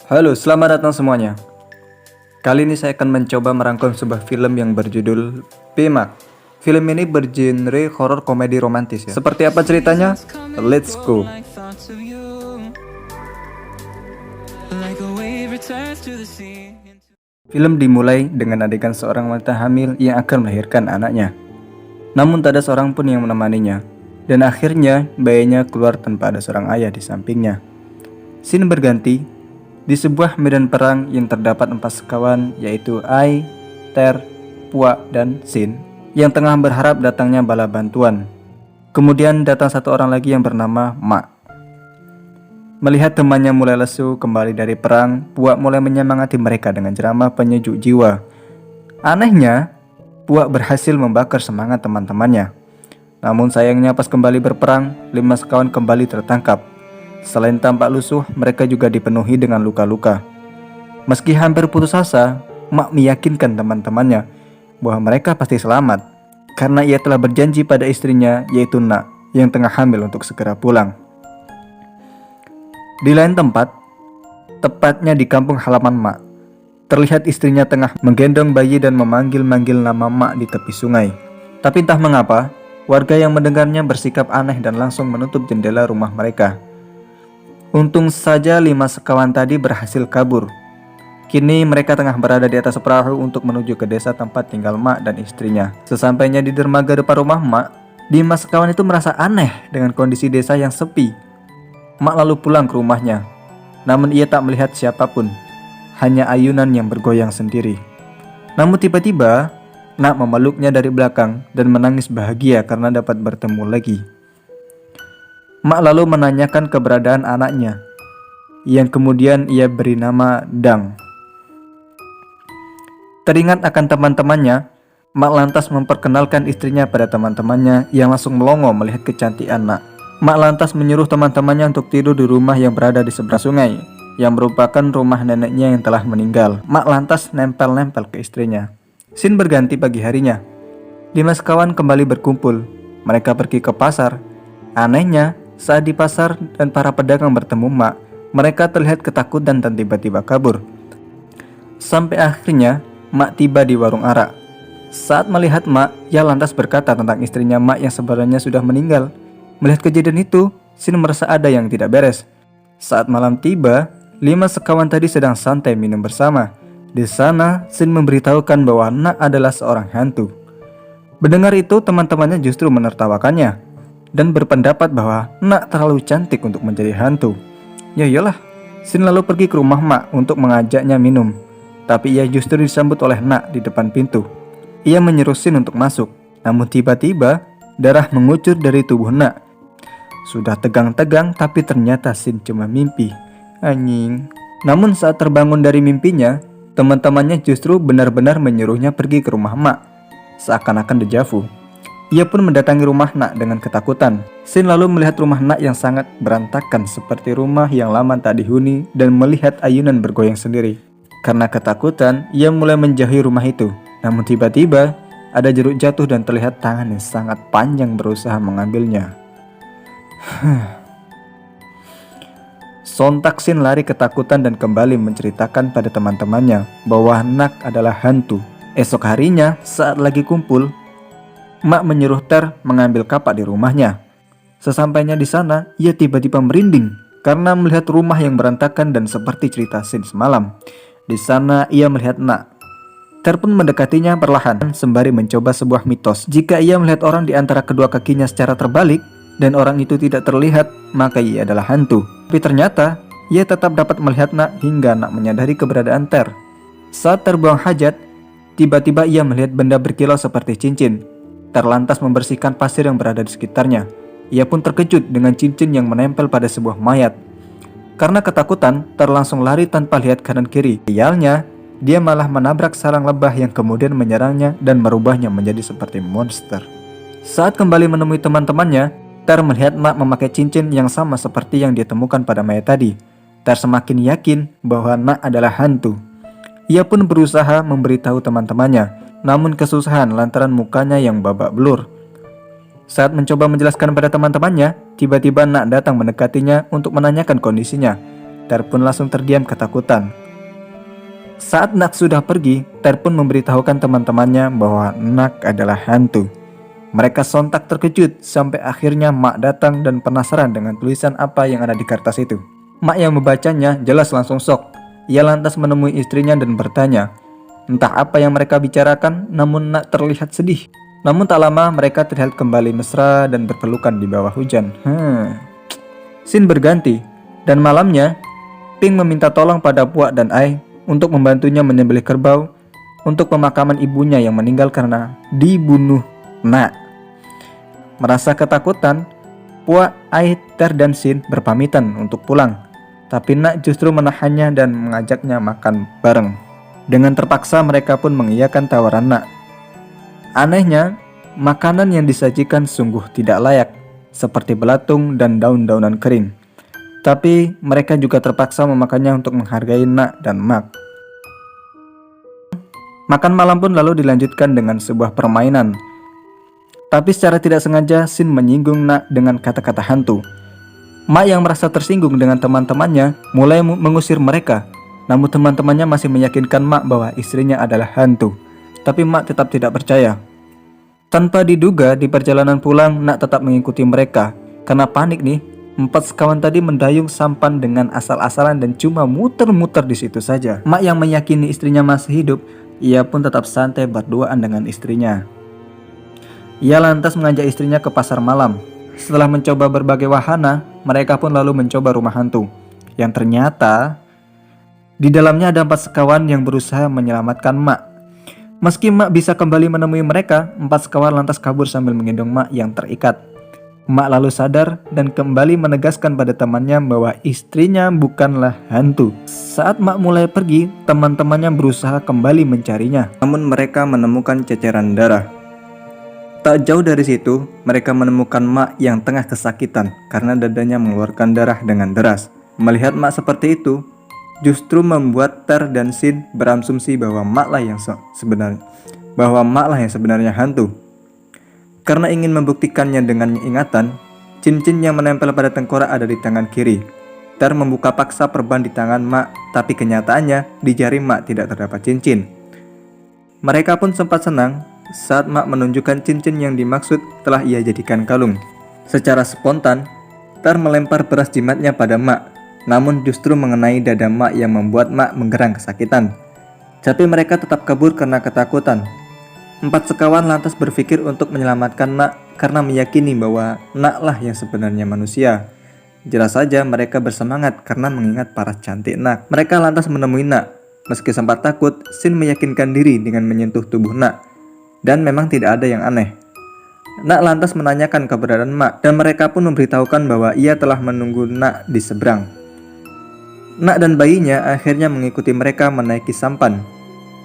Halo, selamat datang semuanya. Kali ini saya akan mencoba merangkum sebuah film yang berjudul Pimak. Film ini bergenre horor komedi romantis ya. Seperti apa ceritanya? Let's go. Film dimulai dengan adegan seorang wanita hamil yang akan melahirkan anaknya. Namun tak ada seorang pun yang menemaninya. Dan akhirnya bayinya keluar tanpa ada seorang ayah di sampingnya. Scene berganti di sebuah medan perang yang terdapat 4 sekawan, yaitu Ai, Ter, Puak, dan Sin, yang tengah berharap datangnya bala bantuan. Kemudian datang satu orang lagi yang bernama Mak. Melihat temannya mulai lesu kembali dari perang, Puak mulai menyemangati mereka dengan ceramah penyejuk jiwa. Anehnya, Puak berhasil membakar semangat teman-temannya. Namun sayangnya pas kembali berperang, 5 sekawan kembali tertangkap. Selain tampak lusuh, mereka juga dipenuhi dengan luka-luka. Meski hampir putus asa, Mak meyakinkan teman-temannya bahwa mereka pasti selamat karena ia telah berjanji pada istrinya, yaitu Nak, yang tengah hamil untuk segera pulang. Di lain tempat, tepatnya di kampung halaman Mak, terlihat istrinya tengah menggendong bayi dan memanggil-manggil nama Mak di tepi sungai. Tapi entah mengapa, warga yang mendengarnya bersikap aneh dan langsung menutup jendela rumah mereka. Untung saja 5 sekawan tadi berhasil kabur. Kini mereka tengah berada di atas perahu untuk menuju ke desa tempat tinggal Mak dan istrinya. Sesampainya di dermaga depan rumah Mak, 5 sekawan itu merasa aneh dengan kondisi desa yang sepi. Mak lalu pulang ke rumahnya. Namun ia tak melihat siapapun, hanya ayunan yang bergoyang sendiri. Namun tiba-tiba, Nak memeluknya dari belakang dan menangis bahagia karena dapat bertemu lagi. Mak lalu menanyakan keberadaan anaknya, yang kemudian ia beri nama Dang. Teringat akan teman-temannya, Mak lantas memperkenalkan istrinya pada teman-temannya yang langsung melongo melihat kecantikan Nak. Mak lantas menyuruh teman-temannya untuk tidur di rumah yang berada di seberang sungai, yang merupakan rumah neneknya yang telah meninggal. Mak lantas nempel-nempel ke istrinya. Scene berganti pagi harinya. 5 sekawan kembali berkumpul. Mereka pergi ke pasar. Anehnya, saat di pasar dan para pedagang bertemu Mak, mereka terlihat ketakutan dan tiba-tiba kabur. Sampai akhirnya Mak tiba di warung arak. Saat melihat Mak, ia lantas berkata tentang istrinya Mak yang sebenarnya sudah meninggal. Melihat kejadian itu, Sin merasa ada yang tidak beres. Saat malam tiba, 5 sekawan tadi sedang santai minum bersama. Di sana, Sin memberitahukan bahwa Nak adalah seorang hantu. Mendengar itu, teman-temannya justru menertawakannya dan berpendapat bahwa Nak terlalu cantik untuk menjadi hantu. Ya iyalah, Sin lalu pergi ke rumah Mak untuk mengajaknya minum. Tapi ia justru disambut oleh Nak di depan pintu. Ia menyuruh Sin untuk masuk. Namun tiba-tiba darah mengucur dari tubuh Nak. Sudah tegang-tegang, tapi ternyata Sin cuma mimpi. Anjing. Namun saat terbangun dari mimpinya, teman-temannya justru benar-benar menyuruhnya pergi ke rumah Mak. Seakan-akan dejavu. Ia pun mendatangi rumah Nak dengan ketakutan. Sin lalu melihat rumah Nak yang sangat berantakan seperti rumah yang lama tak dihuni dan melihat ayunan bergoyang sendiri. Karena ketakutan, ia mulai menjauhi rumah itu. Namun tiba-tiba, ada jeruk jatuh dan terlihat tangan yang sangat panjang berusaha mengambilnya. Sontak Sin lari ketakutan dan kembali menceritakan pada teman-temannya bahwa Nak adalah hantu. Esok harinya, saat lagi kumpul, Mak menyuruh Ter mengambil kapak di rumahnya. Sesampainya di sana, ia tiba-tiba merinding karena melihat rumah yang berantakan dan seperti cerita Sin semalam. Di sana ia melihat Nak. Ter pun mendekatinya perlahan sembari mencoba sebuah mitos. Jika ia melihat orang di antara kedua kakinya secara terbalik dan orang itu tidak terlihat, maka ia adalah hantu. Tapi ternyata ia tetap dapat melihat Nak hingga Nak menyadari keberadaan Ter. Saat terbuang hajat, tiba-tiba ia melihat benda berkilau seperti cincin. Ter lantas membersihkan pasir yang berada di sekitarnya. Ia pun terkejut dengan cincin yang menempel pada sebuah mayat. Karena ketakutan, Ter langsung lari tanpa lihat kanan kiri. Sialnya, dia malah menabrak sarang lebah yang kemudian menyerangnya dan merubahnya menjadi seperti monster. Saat kembali menemui teman-temannya, Ter melihat Mak memakai cincin yang sama seperti yang ditemukan pada mayat tadi. Ter semakin yakin bahwa Nak adalah hantu. Ia pun berusaha memberitahu teman-temannya, namun kesusahan lantaran mukanya yang babak belur. Saat mencoba menjelaskan pada teman-temannya, tiba-tiba Nak datang mendekatinya untuk menanyakan kondisinya. Ter pun langsung terdiam ketakutan. Saat Nak sudah pergi, Ter pun memberitahukan teman-temannya bahwa Nak adalah hantu. Mereka sontak terkejut sampai akhirnya Mak datang dan penasaran dengan tulisan apa yang ada di kertas itu. Mak yang membacanya jelas langsung shock. Ia lantas menemui istrinya dan bertanya, entah apa yang mereka bicarakan, namun Nak terlihat sedih. Namun tak lama mereka terlihat kembali mesra dan berpelukan di bawah hujan. Scene berganti, dan malamnya Pink meminta tolong pada Puak dan Ai untuk membantunya menyembelih kerbau untuk pemakaman ibunya yang meninggal karena dibunuh Nak. Merasa ketakutan, Puak, Ai, Ter, dan Sin berpamitan untuk pulang. Tapi Nak justru menahannya dan mengajaknya makan bareng. Dengan terpaksa mereka pun mengiyakan tawaran Nak. Anehnya, makanan yang disajikan sungguh tidak layak, seperti belatung dan daun-daunan kering. Tapi mereka juga terpaksa memakannya untuk menghargai Nak dan Mak. Makan malam pun lalu dilanjutkan dengan sebuah permainan. Tapi secara tidak sengaja Sin menyinggung Nak dengan kata-kata hantu. Mak yang merasa tersinggung dengan teman-temannya mulai mengusir mereka. Namun teman-temannya masih meyakinkan Mak bahwa istrinya adalah hantu. Tapi Mak tetap tidak percaya. Tanpa diduga di perjalanan pulang, Nak tetap mengikuti mereka. Karena panik nih, 4 sekawan tadi mendayung sampan dengan asal-asalan dan cuma muter-muter di situ saja. Mak yang meyakini istrinya masih hidup, ia pun tetap santai berduaan dengan istrinya. Ia lantas mengajak istrinya ke pasar malam. Setelah mencoba berbagai wahana, mereka pun lalu mencoba rumah hantu. Yang ternyata di dalamnya ada 4 sekawan yang berusaha menyelamatkan Mak. Meski Mak bisa kembali menemui mereka, 4 sekawan lantas kabur sambil menggendong Mak yang terikat. Mak lalu sadar dan kembali menegaskan pada temannya bahwa istrinya bukanlah hantu. Saat Mak mulai pergi, teman-temannya berusaha kembali mencarinya. Namun mereka menemukan ceceran darah. Tak jauh dari situ, mereka menemukan Mak yang tengah kesakitan karena dadanya mengeluarkan darah dengan deras. Melihat Mak seperti itu, justru membuat Ter dan Sin berasumsi bahwa Mak lah yang sebenarnya hantu. Karena ingin membuktikannya dengan ingatan, cincin yang menempel pada tengkorak ada di tangan kiri. Ter membuka paksa perban di tangan Mak, tapi kenyataannya di jari Mak tidak terdapat cincin. Mereka pun sempat senang saat Mak menunjukkan cincin yang dimaksud telah ia jadikan kalung. Secara spontan, Ter melempar beras jimatnya pada Mak, namun justru mengenai dada Mak yang membuat Mak menggerang kesakitan. Tapi mereka tetap kabur karena ketakutan. 4 sekawan lantas berpikir untuk menyelamatkan Nak karena meyakini bahwa Nak lah yang sebenarnya manusia. Jelas saja mereka bersemangat karena mengingat paras cantik Nak. Mereka lantas menemui Nak. Meski sempat takut, Sin meyakinkan diri dengan menyentuh tubuh Nak. Dan memang tidak ada yang aneh. Nak lantas menanyakan keberadaan Mak dan mereka pun memberitahukan bahwa ia telah menunggu Nak di seberang. Nak dan bayinya akhirnya mengikuti mereka menaiki sampan.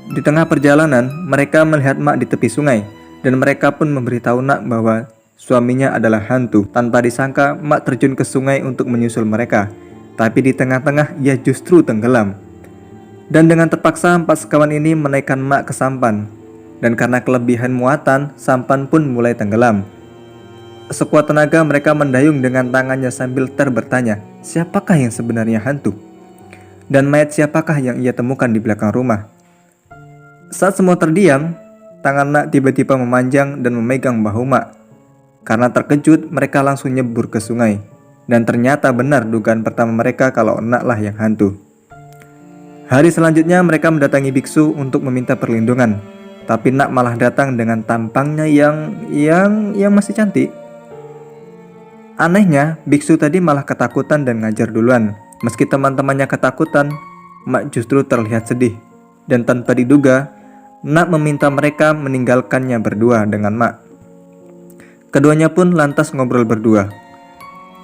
Di tengah perjalanan, mereka melihat Mak di tepi sungai dan mereka pun memberitahu Nak bahwa suaminya adalah hantu. Tanpa disangka, Mak terjun ke sungai untuk menyusul mereka. Tapi di tengah-tengah ia justru tenggelam. Dan dengan terpaksa 4 sekawan ini menaikkan Mak ke sampan. Dan karena kelebihan muatan, sampan pun mulai tenggelam. Sekuat tenaga mereka mendayung dengan tangannya sambil Ter bertanya, siapakah yang sebenarnya hantu? Dan mayat siapakah yang ia temukan di belakang rumah? Saat semua terdiam, tangan Nak tiba-tiba memanjang dan memegang bahu Mak. Karena terkejut, mereka langsung nyebur ke sungai. Dan ternyata benar dugaan pertama mereka kalau Nak lah yang hantu. Hari selanjutnya mereka mendatangi biksu untuk meminta perlindungan. Tapi Nak malah datang dengan tampangnya yang masih cantik. Anehnya, biksu tadi malah ketakutan dan ngajar duluan. Meski teman-temannya ketakutan, Mak justru terlihat sedih. Dan tanpa diduga, Nak meminta mereka meninggalkannya berdua dengan Mak. Keduanya pun lantas ngobrol berdua.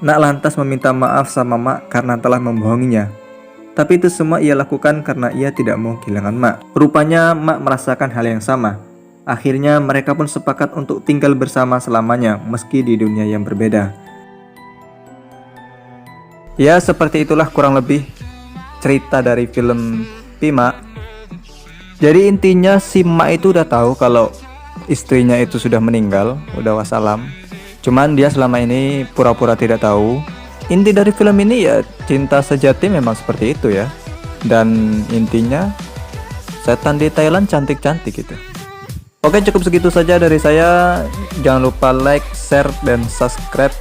Nak lantas meminta maaf sama Mak karena telah membohonginya. Tapi itu semua ia lakukan karena ia tidak mau kehilangan Mak. Rupanya Mak merasakan hal yang sama. Akhirnya mereka pun sepakat untuk tinggal bersama selamanya meski di dunia yang berbeda. Ya, seperti itulah kurang lebih cerita dari film Pima. Jadi intinya si Mak itu udah tahu kalau istrinya itu sudah meninggal, udah wassalam. Cuman dia selama ini pura-pura tidak tahu. inti dari film ini ya cinta sejati memang seperti itu ya. Dan intinya setan di Thailand cantik-cantik gitu. Oke, cukup segitu saja dari saya. Jangan lupa like, share, dan subscribe